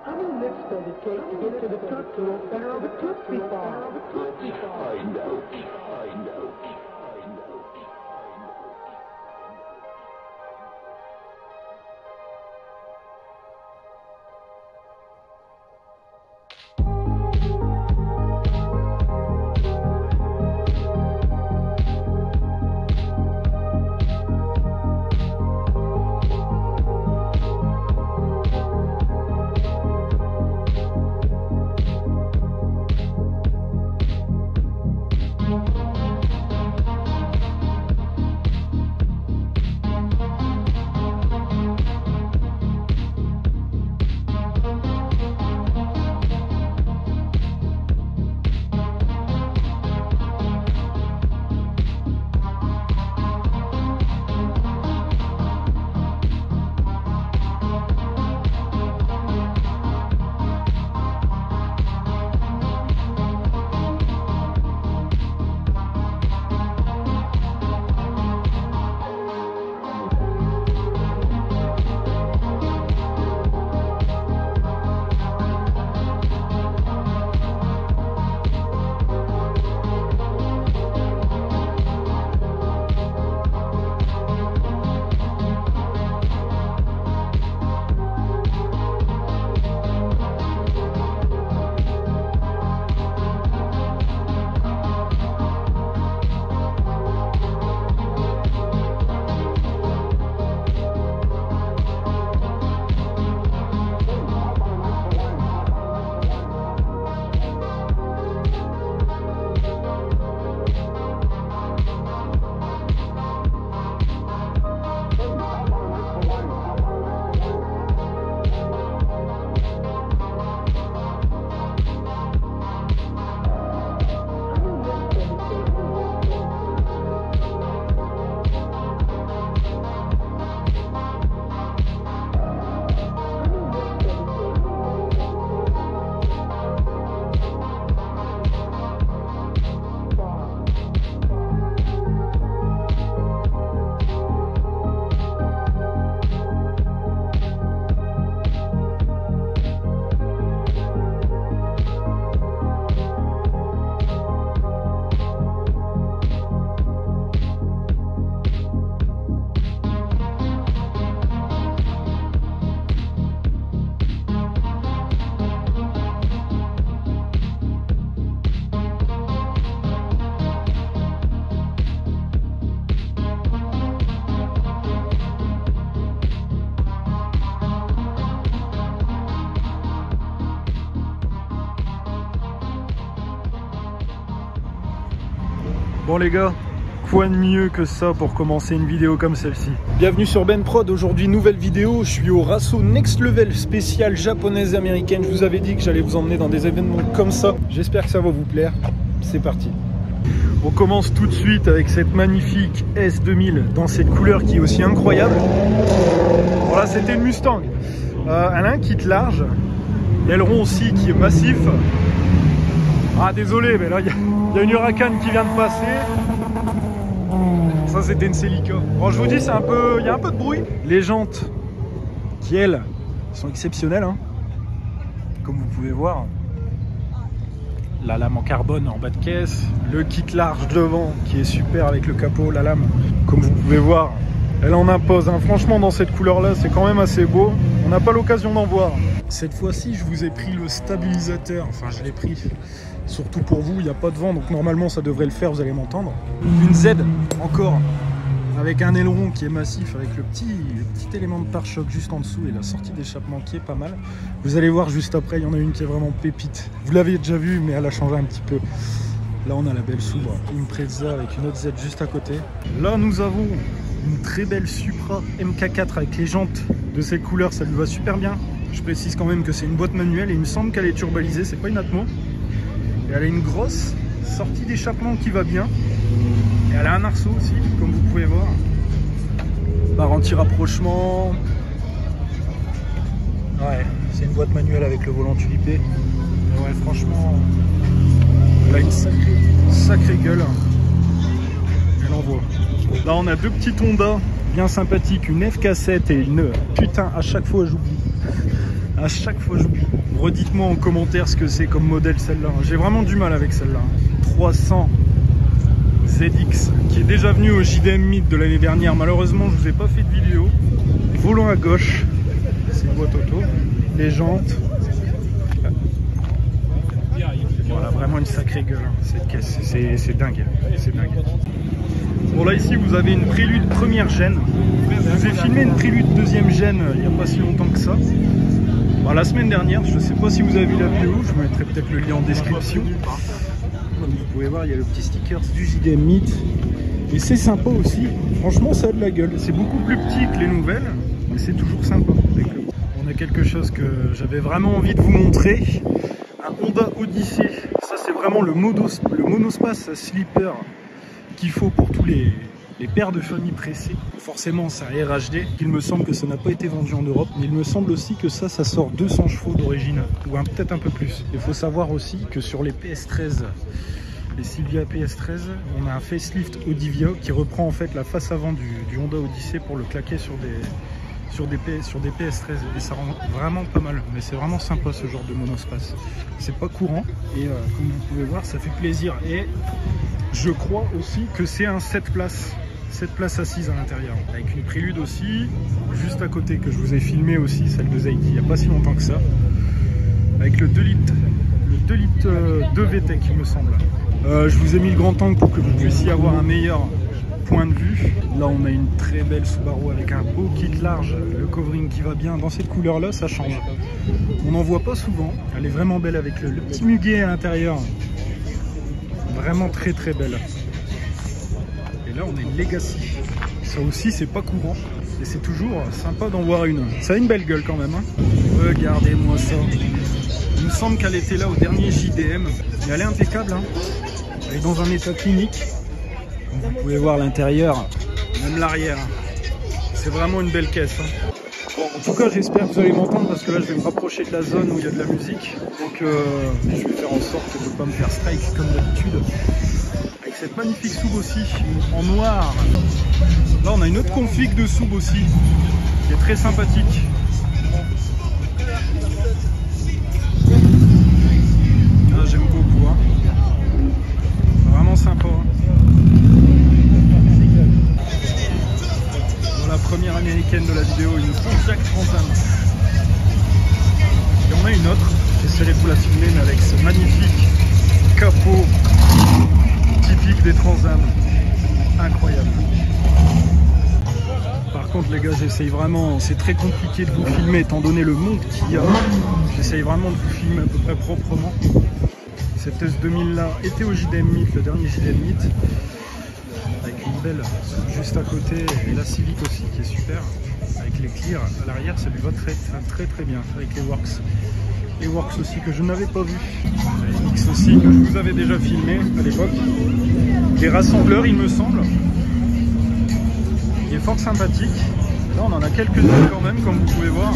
How many lifts does it take to get to the Tootsie center of a Tootsie Bar? Find out. Find out. Bon les gars, quoi de mieux que ça pour commencer une vidéo comme celle-ci. Bienvenue sur Ben Prod, aujourd'hui nouvelle vidéo, je suis au Rasso Next Level spécial japonaise et américaine. Je vous avais dit que j'allais vous emmener dans des événements comme ça, j'espère que ça va vous plaire, c'est parti. On commence tout de suite avec cette magnifique S2000 dans cette couleur qui est aussi incroyable. Voilà, c'était une Mustang, elle a un kit large, l'aileron aussi qui est massif. Ah désolé, mais là il y a une Huracan qui vient de passer. Ça c'était une Celica. Bon je vous dis, il y a un peu de bruit. Les jantes qui elles sont exceptionnelles, hein. Comme vous pouvez voir. La lame en carbone en bas de caisse. Le kit large devant qui est super avec le capot, la lame. Comme vous pouvez voir, elle en impose, hein. Franchement dans cette couleur là c'est quand même assez beau. On n'a pas l'occasion d'en voir. Cette fois-ci je vous ai pris le stabilisateur. Enfin je l'ai pris. Surtout pour vous, il n'y a pas de vent, donc normalement ça devrait le faire, vous allez m'entendre. Une Z encore, avec un aileron qui est massif, avec le petit élément de pare-choc juste en dessous et la sortie d'échappement qui est pas mal. Vous allez voir juste après, il y en a une qui est vraiment pépite. Vous l'avez déjà vue, mais elle a changé un petit peu. Là on a la belle Supra Impreza avec une autre Z juste à côté. Là nous avons une très belle Supra MK4 avec les jantes de cette couleur, ça lui va super bien. Je précise quand même que c'est une boîte manuelle et il me semble qu'elle est turbalisée, c'est pas une Atmo. Et elle a une grosse sortie d'échappement qui va bien. Et elle a un arceau aussi, comme vous pouvez voir. Barre anti-rapprochement. Ouais, c'est une boîte manuelle avec le volant tulipé. Mais ouais, franchement, elle a une sacrée gueule. Elle envoie. Là, on a deux petites Honda bien sympathiques, une FK7 et une... Putain, à chaque fois, j'oublie. À chaque fois, redites-moi en commentaire ce que c'est comme modèle celle-là. J'ai vraiment du mal avec celle-là. 300 ZX qui est déjà venu au JDM Meet de l'année dernière. Malheureusement, je vous ai pas fait de vidéo. Volant à gauche, c'est une boîte auto. Les jantes. Voilà, vraiment une sacrée gueule. Cette caisse, c'est dingue. C'est dingue. Bon, là ici, vous avez une prélude première gêne. Je vous ai filmé une prélude deuxième gêne il n'y a pas si longtemps que ça. Bon, la semaine dernière, je ne sais pas si vous avez vu la vidéo, je vous mettrai peut-être le lien en description. Comme vous pouvez voir, il y a le petit sticker du JDM Meet. Et c'est sympa aussi. Franchement, ça a de la gueule. C'est beaucoup plus petit que les nouvelles, mais c'est toujours sympa. On a quelque chose que j'avais vraiment envie de vous montrer. Un Honda Odyssey. Ça, c'est vraiment le monospace slipper qu'il faut pour tous les pères de famille pressés. Forcément, c'est un RHD. Il me semble que ça n'a pas été vendu en Europe, mais il me semble aussi que ça sort 200 chevaux d'origine, ou peut-être un peu plus. Il faut savoir aussi que sur les PS13, les Silvia PS13, on a un facelift Audivia qui reprend en fait la face avant du Honda Odyssey pour le claquer sur des PS13, et ça rend vraiment pas mal. Mais c'est vraiment sympa ce genre de monospace. C'est pas courant, et comme vous pouvez voir, ça fait plaisir. Et je crois aussi que c'est un 7 places assises à l'intérieur, avec une prélude aussi, juste à côté, que je vous ai filmé aussi, celle de Zaidi, il n'y a pas si longtemps que ça, avec le 2 litres 2 VTEC, il me semble. Je vous ai mis le grand angle pour que vous puissiez avoir un meilleur point de vue. Là, on a une très belle Subaru avec un beau kit large, le covering qui va bien. Dans cette couleur-là, ça change. On n'en voit pas souvent, elle est vraiment belle avec le petit muguet à l'intérieur. Vraiment très très belle. Et là on a une Legacy. Ça aussi c'est pas courant. Et c'est toujours sympa d'en voir une. Ça a une belle gueule quand même. Hein. Regardez-moi ça. Il me semble qu'elle était là au dernier JDM. Et elle est impeccable. Hein. Elle est dans un état clinique. Comme vous pouvez voir l'intérieur, même l'arrière. C'est vraiment une belle caisse. Hein. Bon, en tout cas, j'espère que vous allez m'entendre parce que là, je vais me rapprocher de la zone où il y a de la musique. Donc, je vais faire en sorte de ne pas me faire strike comme d'habitude. Avec cette magnifique sub aussi, en noir. Là, on a une autre config de sub aussi, qui est très sympathique. Ah, j'aime beaucoup. Hein. Vraiment sympa. Hein. La première américaine de la vidéo, une Pontiac Trans Am. Et on a une autre, j'essaierai de vous la filmer, mais avec ce magnifique capot typique des Trans Am. Incroyable. Par contre les gars, j'essaye vraiment, c'est très compliqué de vous filmer étant donné le monde qu'il y a. J'essaye vraiment de vous filmer à peu près proprement. Cette S2000 là était au JDM Meet, le dernier JDM Meet. Avec une belle juste à côté, et la Civic aussi qui est super, avec les clears à l'arrière, ça lui va très bien, avec les Works. Les Works aussi que je n'avais pas vu, les X aussi que je vous avais déjà filmé à l'époque. Les rassembleurs il me semble, il est fort sympathique. Là on en a quelques-uns quand même comme vous pouvez voir.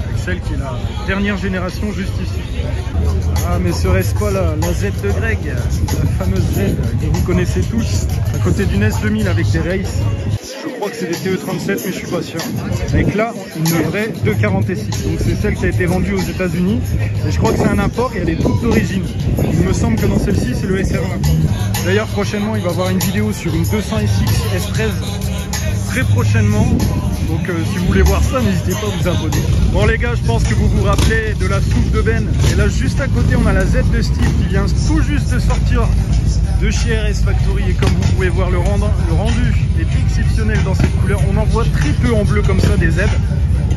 Avec celle qui est la dernière génération juste ici. Ah mais serait-ce pas la Z de Greg, la fameuse Z que vous connaissez tous, à côté d'une S2000 avec des races. Je crois que c'est des TE37 mais je suis pas sûr. Avec là une vraie 246, donc c'est celle qui a été vendue aux États-Unis et je crois que c'est un import et elle est toute d'origine. Il me semble que dans celle-ci c'est le SR1. D'ailleurs prochainement il va y avoir une vidéo sur une 200 SX S13 très prochainement. Donc si vous voulez voir ça, n'hésitez pas à vous abonner. Bon les gars, je pense que vous vous rappelez de la soupe de Ben. Et là juste à côté, on a la Z de Steve qui vient tout juste de sortir de chez RS Factory. Et comme vous pouvez voir, le rendu est exceptionnel dans cette couleur. On en voit très peu en bleu comme ça des Z.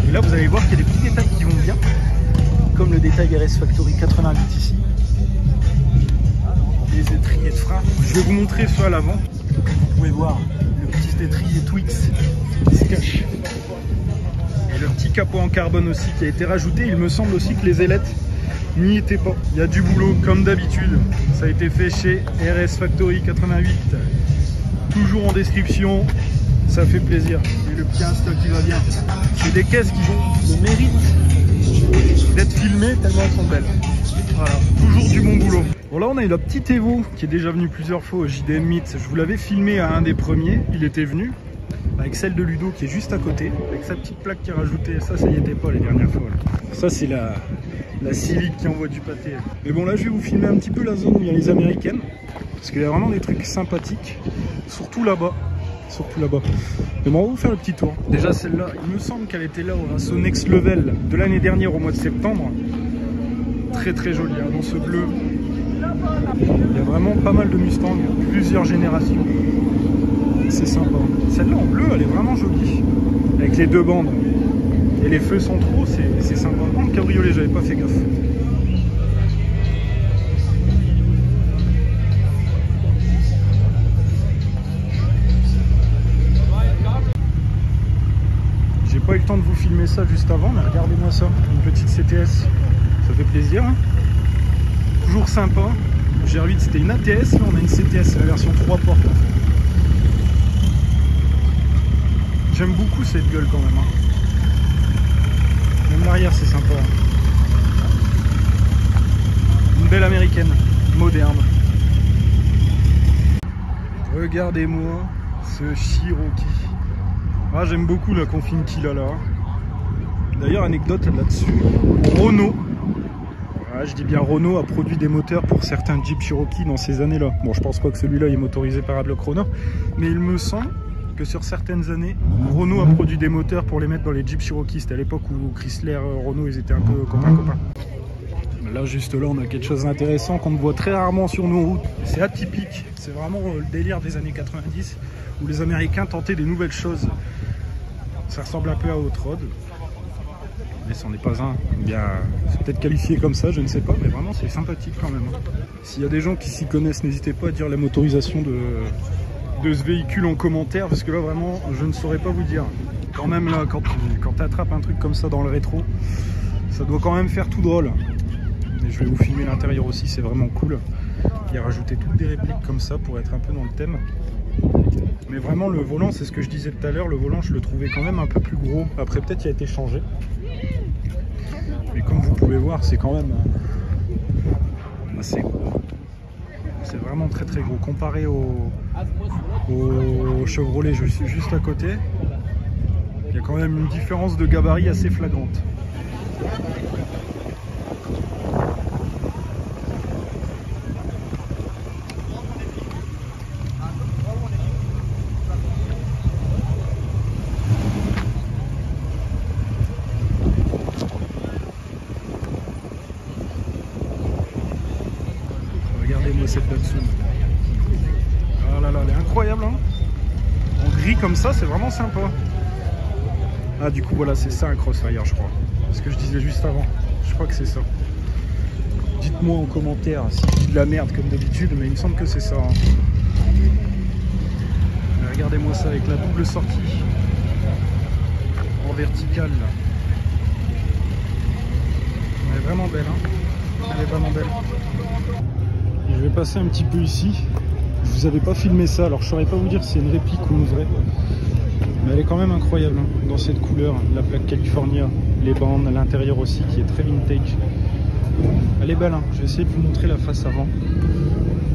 Et là, vous allez voir qu'il y a des petits détails qui vont bien. Comme le détail RS Factory 88 ici. Les étriers de frein. Je vais vous montrer ceux à l'avant. Comme vous pouvez voir, le petit étrier Twix qui se cache. Et le petit capot en carbone aussi qui a été rajouté. Il me semble aussi que les ailettes n'y étaient pas. Il y a du boulot comme d'habitude. Ça a été fait chez RS Factory 88. Toujours en description. Ça fait plaisir. Et le petit Insta qui va bien. C'est des caisses qui ont le mérite d'être filmées tellement elles sont belles. Voilà, toujours du bon boulot. Bon là on a eu la petite Evo qui est déjà venue plusieurs fois au JDM Meet. Je vous l'avais filmé à un des premiers, il était venu. avec celle de Ludo qui est juste à côté, avec sa petite plaque qui est rajoutée. Ça y était pas les dernières fois. Là. Ça, c'est la Civic qui envoie du pâté. Mais bon, là, je vais vous filmer un petit peu la zone où il y a les américaines. Parce qu'il y a vraiment des trucs sympathiques. Surtout là-bas. Mais bon, on va vous faire le petit tour. Déjà, celle-là, il me semble qu'elle était là au Rasso Next Level de l'année dernière au mois de septembre. Très très jolie, hein, dans ce bleu. Il y a vraiment pas mal de Mustangs, plusieurs générations. C'est sympa. Celle-là en bleu, elle est vraiment jolie. Avec les deux bandes. Et les feux centraux, c'est sympa. Par contre, cabriolet, j'avais pas fait gaffe. J'ai pas eu le temps de vous filmer ça juste avant, mais regardez-moi ça. Une petite CTS. Ça fait plaisir. Hein, toujours sympa. GR8 c'était une ATS, là on a une CTS, la version 3 portes. J'aime beaucoup cette gueule quand même. Hein. Même l'arrière c'est sympa. Une belle américaine, moderne. Regardez-moi ce Cherokee. Ah, j'aime beaucoup la confine qu'il a là. D'ailleurs, anecdote là-dessus, Renault. Je dis bien Renault a produit des moteurs pour certains Jeep Cherokee dans ces années-là. Bon, je pense pas que celui-là est motorisé par Block Renault, mais il me semble que sur certaines années, Renault a produit des moteurs pour les mettre dans les Jeep Cherokee. C'était à l'époque où Chrysler, Renault, ils étaient un peu copains. Là, juste là, on a quelque chose d'intéressant qu'on voit très rarement sur nos routes. C'est atypique, c'est vraiment le délire des années 90 où les Américains tentaient des nouvelles choses. Ça ressemble un peu à Hot Rod. Mais c'en est pas un. Bien, c'est peut-être qualifié comme ça, je ne sais pas, mais vraiment c'est sympathique quand même. S'il y a des gens qui s'y connaissent, n'hésitez pas à dire la motorisation de ce véhicule en commentaire, parce que là vraiment, je ne saurais pas vous dire. Quand même là, quand tu attrapes un truc comme ça dans le rétro, ça doit quand même faire tout drôle. Et je vais vous filmer l'intérieur aussi, c'est vraiment cool. Il a rajouté toutes des répliques comme ça pour être un peu dans le thème. Mais vraiment le volant, c'est ce que je disais tout à l'heure, le volant je le trouvais quand même un peu plus gros. Après peut-être il a été changé. Mais comme vous pouvez voir, c'est quand même assez gros. C'est vraiment très très gros. Comparé au Chevrolet, je suis juste à côté. Il y a quand même une différence de gabarit assez flagrante. Regardez-moi cette Datsun. Ah là là, elle est incroyable, hein. En gris comme ça, c'est vraiment sympa. Ah, du coup, voilà, c'est ça un Crossfire, je crois. Ce que je disais juste avant. Je crois que c'est ça. Dites-moi en commentaire si je dis de la merde comme d'habitude, mais il me semble que c'est ça. Hein. Regardez-moi ça avec la double sortie en verticale. Elle est vraiment belle, hein. Elle est vraiment belle. Et je vais passer un petit peu ici. Je vous avais pas filmé ça, alors je saurais pas vous dire si c'est une réplique ou une vraie. Mais elle est quand même incroyable, hein, dans cette couleur, la plaque California, les bandes à l'intérieur aussi qui est très vintage. Elle est belle, hein. Je vais essayer de vous montrer la face avant.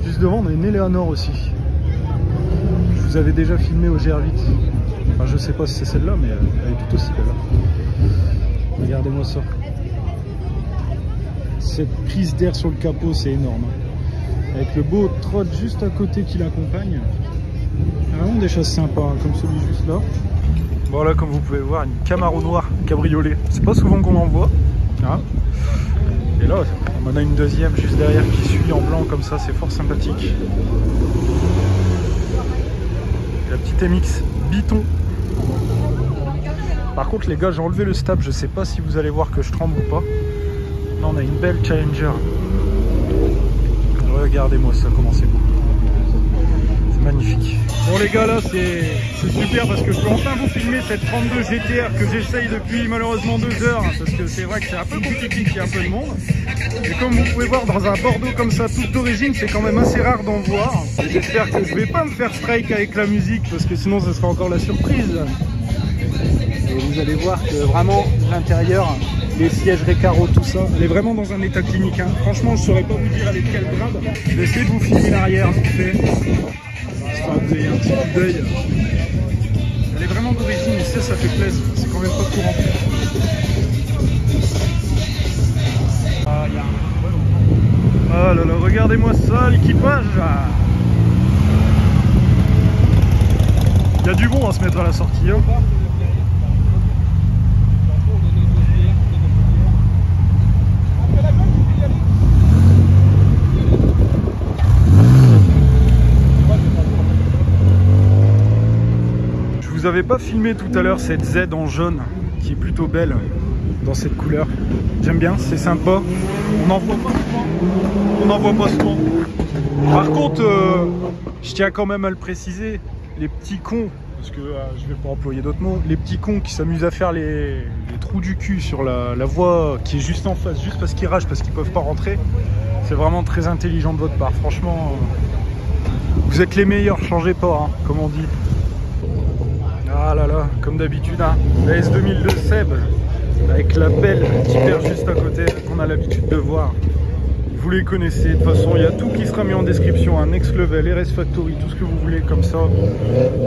Juste devant, on a une Eleanor aussi. Je vous avais déjà filmé au GR8. Enfin, je sais pas si c'est celle-là, mais elle est tout aussi belle. Regardez-moi ça. Cette prise d'air sur le capot, c'est énorme. Avec le beau trot juste à côté qui l'accompagne. Vraiment des choses sympas, hein, comme celui juste là. Voilà, comme vous pouvez voir, une Camaro noire cabriolet. C'est pas souvent qu'on en voit. Hein. Et là, on en a une deuxième juste derrière qui suit en blanc comme ça, c'est fort sympathique. Et la petite MX Biton. Par contre les gars, j'ai enlevé le stab, je sais pas si vous allez voir que je tremble ou pas. Là on a une belle Challenger. Regardez-moi ça, comment c'est beau. C'est magnifique. Bon les gars, là c'est super parce que je peux enfin vous filmer cette 32 GTR que j'essaye depuis malheureusement 2 heures. Parce que c'est vrai que c'est un peu compliqué qu'il y ait un peu de monde. Et comme vous pouvez voir dans un Bordeaux comme ça toute d'origine, c'est quand même assez rare d'en voir. J'espère que je vais pas me faire strike avec la musique parce que sinon ce sera encore la surprise. Et vous allez voir que vraiment l'intérieur, les sièges Recaro, tout ça, elle est vraiment dans un état clinique. Hein. Franchement, je saurais pas vous dire elle est de quel grade. Je vais essayer de vous filmer l'arrière vite fait. Histoire que vous ayez un petit coup d'œil. Elle est vraiment d'origine et ça fait plaisir. C'est quand même pas courant. Ah là là, regardez-moi ça, l'équipage. Il y a du bon à se mettre à la sortie. Hein. Je vous avais pas filmé tout à l'heure cette Z en jaune qui est plutôt belle dans cette couleur. J'aime bien, c'est sympa. On n'en voit pas souvent. On n'en voit pas souvent. Par contre, je tiens quand même à le préciser, les petits cons, parce que je vais pas employer d'autres mots, les petits cons qui s'amusent à faire les trous du cul sur la voie qui est juste en face, juste parce qu'ils ragent, parce qu'ils peuvent pas rentrer, c'est vraiment très intelligent de votre part. Franchement, vous êtes les meilleurs, changez pas, hein, comme on dit. Ah là là, comme d'habitude, hein, la S2002 Seb, avec la belle qui perd juste à côté, qu'on a l'habitude de voir. Vous les connaissez, de toute façon, il y a tout qui sera mis en description, un Next Level, RS Factory, tout ce que vous voulez comme ça.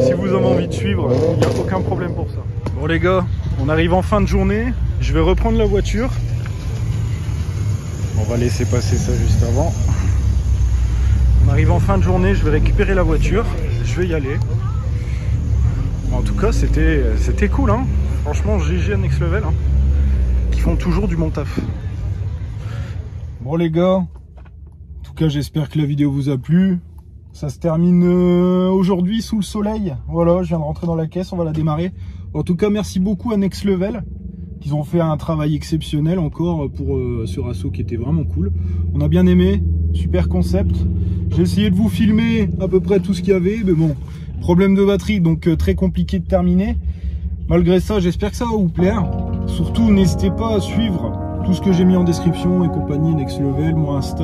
Si vous avez envie de suivre, il n'y a aucun problème pour ça. Bon les gars, on arrive en fin de journée, je vais reprendre la voiture. On va laisser passer ça juste avant. On arrive en fin de journée, je vais récupérer la voiture, je vais y aller. En tout cas, c'était cool, hein. Franchement, GG à Next Level, hein, qui font toujours du bon taf. Bon les gars, en tout cas j'espère que la vidéo vous a plu. Ça se termine aujourd'hui sous le soleil. Voilà, je viens de rentrer dans la caisse, on va la démarrer. En tout cas, merci beaucoup à Next Level. Ils ont fait un travail exceptionnel encore pour ce Rasso qui était vraiment cool. On a bien aimé, super concept. J'ai essayé de vous filmer à peu près tout ce qu'il y avait, mais bon, problème de batterie, donc très compliqué de terminer. Malgré ça, j'espère que ça va vous plaire. Surtout, n'hésitez pas à suivre tout ce que j'ai mis en description et compagnie, Next Level, mon Insta,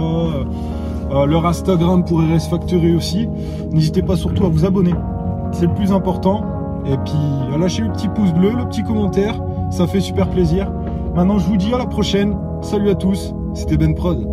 leur Instagram pour RS Factory aussi. N'hésitez pas surtout à vous abonner, c'est le plus important. Et puis à lâcher le petit pouce bleu, le petit commentaire, ça fait super plaisir. Maintenant je vous dis à la prochaine, salut à tous, c'était Ben Prod.